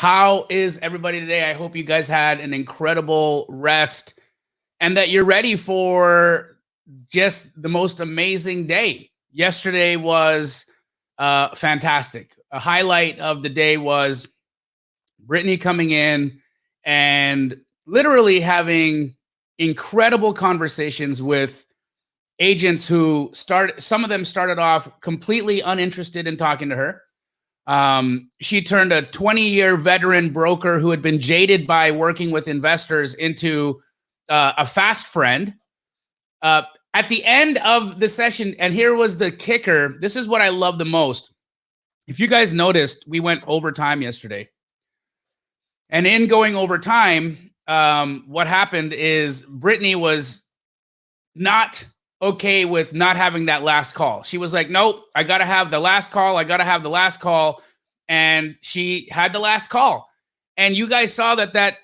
How is everybody today? I hope you guys had an incredible rest and that you're ready for just the most amazing day. Yesterday was fantastic. A highlight of the day was Brittany coming in and literally having incredible conversations with agents who some of them started off completely uninterested in talking to her. She turned a 20-year veteran broker who had been jaded by working with investors into a fast friend. At the end of the session, and here was the kicker, this is what I love the most. If you guys noticed, we went overtime yesterday. And in going overtime, what happened is Brittany was not okay with not having that last call. She was like, nope, I got to have the last call. I got to have the last call. And she had the last call. And you guys saw that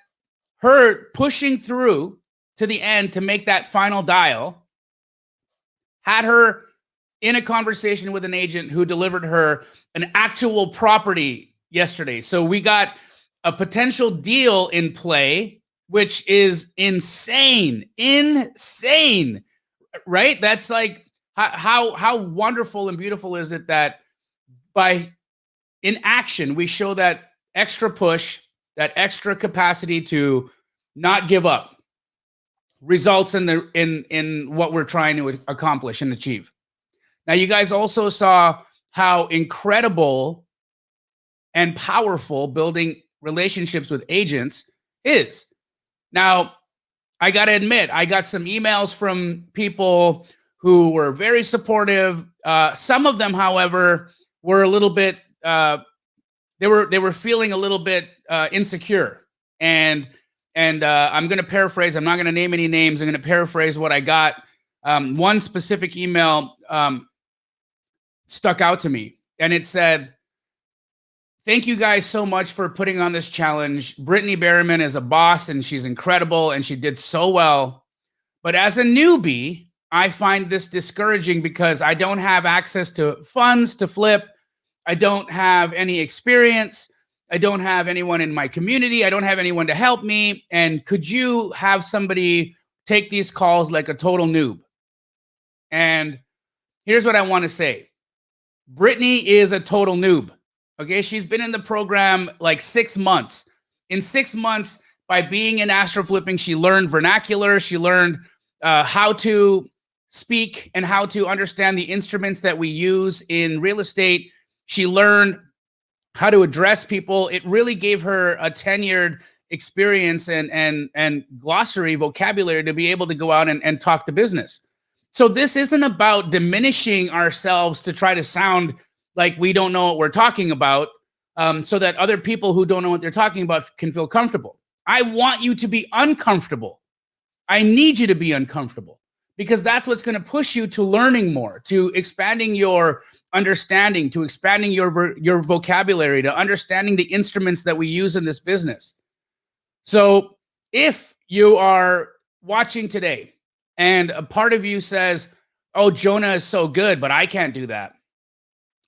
her pushing through to the end to make that final dial had her in a conversation with an agent who delivered her an actual property yesterday. So we got a potential deal in play, which is insane, right? That's like, how wonderful and beautiful is it that in action, we show that extra push, that extra capacity to not give up results in what we're trying to accomplish and achieve. Now, you guys also saw how incredible and powerful building relationships with agents is. Now, I got to admit, I got some emails from people who were very supportive. Some of them, however, were a little bit, they were feeling a little bit insecure. And I'm going to paraphrase. I'm not going to name any names. I'm going to paraphrase what I got. One specific email stuck out to me, and it said, "Thank you guys so much for putting on this challenge. Brittany Berryman is a boss and she's incredible and she did so well. But as a newbie, I find this discouraging because I don't have access to funds to flip. I don't have any experience. I don't have anyone in my community. I don't have anyone to help me. And could you have somebody take these calls like a total noob?" And here's what I want to say. Brittany is a total noob. Okay, she's been in the program like 6 months. In 6 months, by being in Astro flipping, she learned vernacular. She learned how to speak and how to understand the instruments that we use in real estate. She learned how to address people. It really gave her a tenured experience and glossary vocabulary to be able to go out and talk the business. So this isn't about diminishing ourselves to try to sound like we don't know what we're talking about, so that other people who don't know what they're talking about can feel comfortable. I want you to be uncomfortable. I need you to be uncomfortable because that's what's going to push you to learning more, to expanding your understanding, to expanding your vocabulary, to understanding the instruments that we use in this business. So if you are watching today and a part of you says, "Oh, Jonah is so good, but I can't do that,"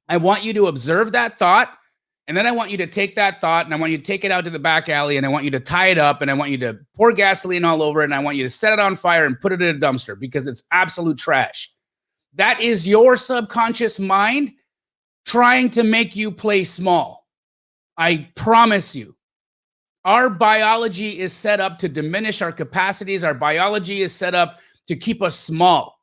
I want you to observe that thought, and then I want you to take that thought, and I want you to take it out to the back alley, and I want you to tie it up, and I want you to pour gasoline all over it, and I want you to set it on fire and put it in a dumpster because it's absolute trash. That is your subconscious mind trying to make you play small. I promise you. Our biology is set up to diminish our capacities. Our biology is set up to keep us small.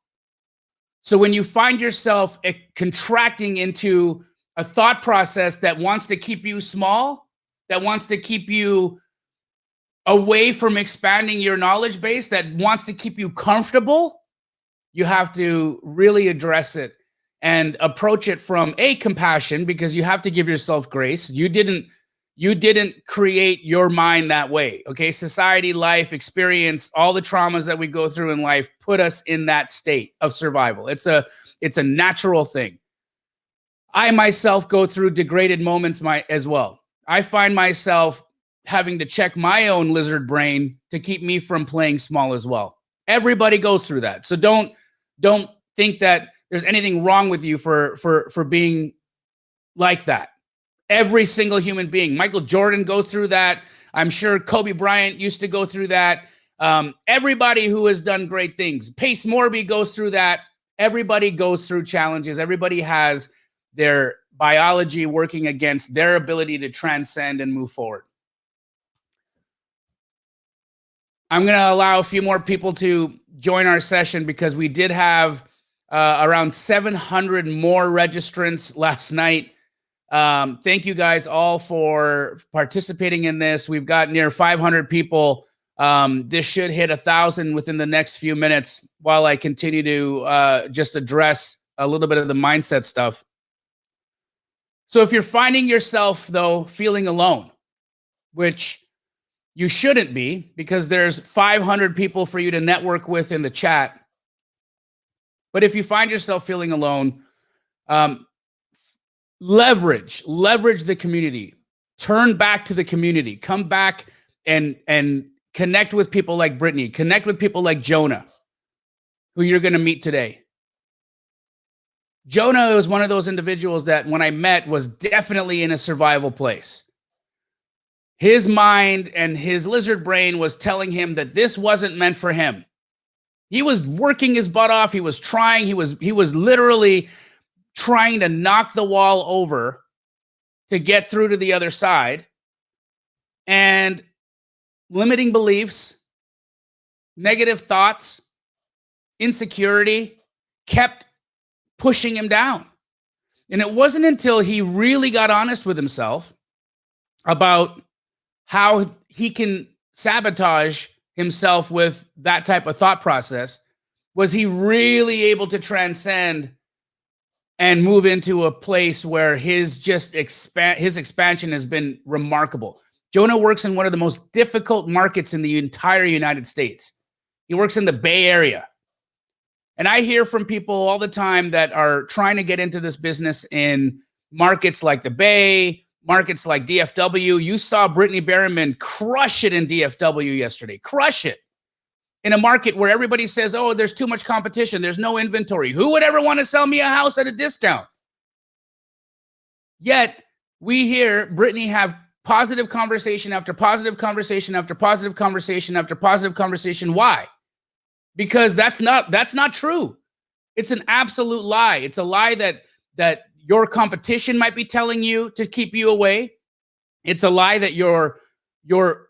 So when you find yourself contracting into a thought process that wants to keep you small, that wants to keep you away from expanding your knowledge base, that wants to keep you comfortable, you have to really address it and approach it from compassion, because you have to give yourself grace. You didn't create your mind that way. Okay. Society, life, experience, all the traumas that we go through in life put us in that state of survival. It's a natural thing. I myself go through degraded moments as well. I find myself having to check my own lizard brain to keep me from playing small as well. Everybody goes through that. So don't think that there's anything wrong with you for being like that. Every single human being. Michael Jordan goes through that. I'm sure Kobe Bryant used to go through that. Everybody who has done great things. Pace Morby goes through that. Everybody goes through challenges. Everybody has their biology working against their ability to transcend and move forward. I'm going to allow a few more people to join our session because we did have around 700 more registrants last night. Thank you guys all for participating in this. We've got near 500 people. This should hit 1,000 within the next few minutes while I continue to just address a little bit of the mindset stuff. So if you're finding yourself, though, feeling alone, which you shouldn't be because there's 500 people for you to network with in the chat. But if you find yourself feeling alone, leverage the community. Turn back to the community. Come back and connect with people like Brittany. Connect with people like Jonah, who you're going to meet today. Jonah is one of those individuals that when I met was definitely in a survival place. His mind and his lizard brain was telling him that this wasn't meant for him. He was working his butt off. He was trying. He was literally trying to knock the wall over to get through to the other side. And limiting beliefs, negative thoughts, insecurity kept pushing him down. And it wasn't until he really got honest with himself about how he can sabotage himself with that type of thought process was he really able to transcend and move into a place where his expansion has been remarkable. Jonah works in one of the most difficult markets in the entire United States. He works in the Bay Area. And I hear from people all the time that are trying to get into this business in markets like the Bay, markets like DFW. You saw Brittany Berryman crush it in DFW yesterday. Crush it. In a market where everybody says, oh, there's too much competition. There's no inventory. Who would ever want to sell me a house at a discount? Yet we hear Brittany have positive conversation after positive conversation after positive conversation after positive conversation. Why? Because that's not true. It's an absolute lie. It's a lie that your competition might be telling you to keep you away. It's a lie that your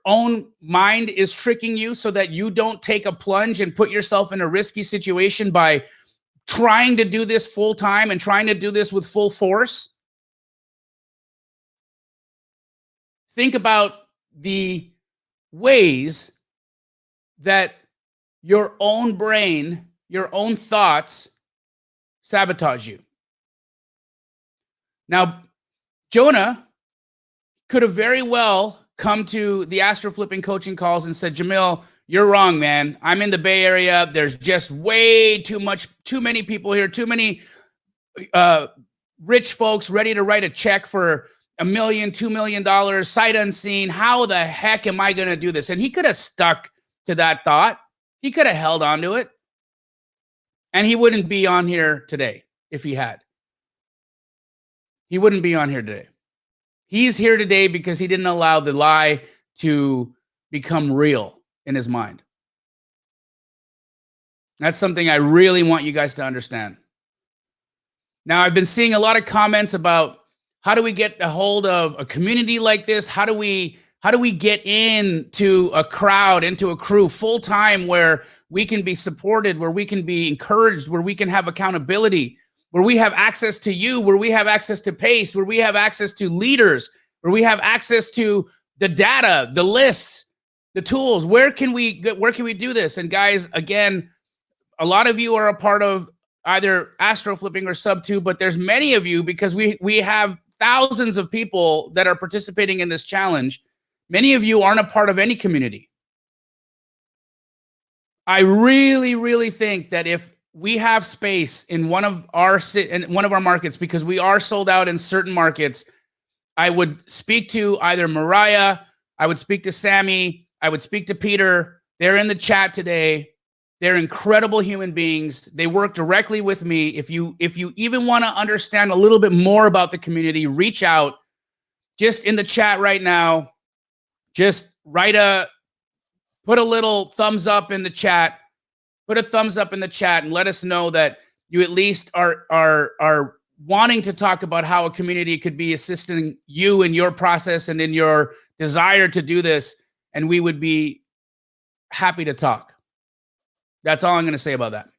own mind is tricking you so that you don't take a plunge and put yourself in a risky situation by trying to do this full time and trying to do this with full force. Think about the ways that your own brain, your own thoughts sabotage you. Now, Jonah could have very well come to the Astro flipping coaching calls and said, Jamil, you're wrong, man. I'm in the Bay Area. There's just way too many people here, too many rich folks ready to write a check for $1 million, $2 million, sight unseen. How the heck am I going to do this? And he could have stuck to that thought. He could have held on to it. And he wouldn't be on here today if he had. He wouldn't be on here today. He's here today because he didn't allow the lie to become real in his mind. That's something I really want you guys to understand. Now, I've been seeing a lot of comments about how do we get a hold of a community like this? How do we get into a crowd, into a crew full time where we can be supported, where we can be encouraged, where we can have accountability, where we have access to you, where we have access to Pace, where we have access to leaders, where we have access to the data, the lists, the tools. Where can we do this? And guys, again, a lot of you are a part of either Astro flipping or Sub2, but there's many of you because we have thousands of people that are participating in this challenge. Many of you aren't a part of any community. I really, really think that if we have space in one of our markets, because we are sold out in certain markets, I would speak to either Mariah, I would speak to Sammy, I would speak to Peter. They're in the chat today. They're incredible human beings. They work directly with me. If you even want to understand a little bit more about the community, reach out. just in the chat right now, just put a little thumbs up in the chat. Put a thumbs up in the chat and let us know that you at least are wanting to talk about how a community could be assisting you in your process and in your desire to do this. And we would be happy to talk. That's all I'm going to say about that.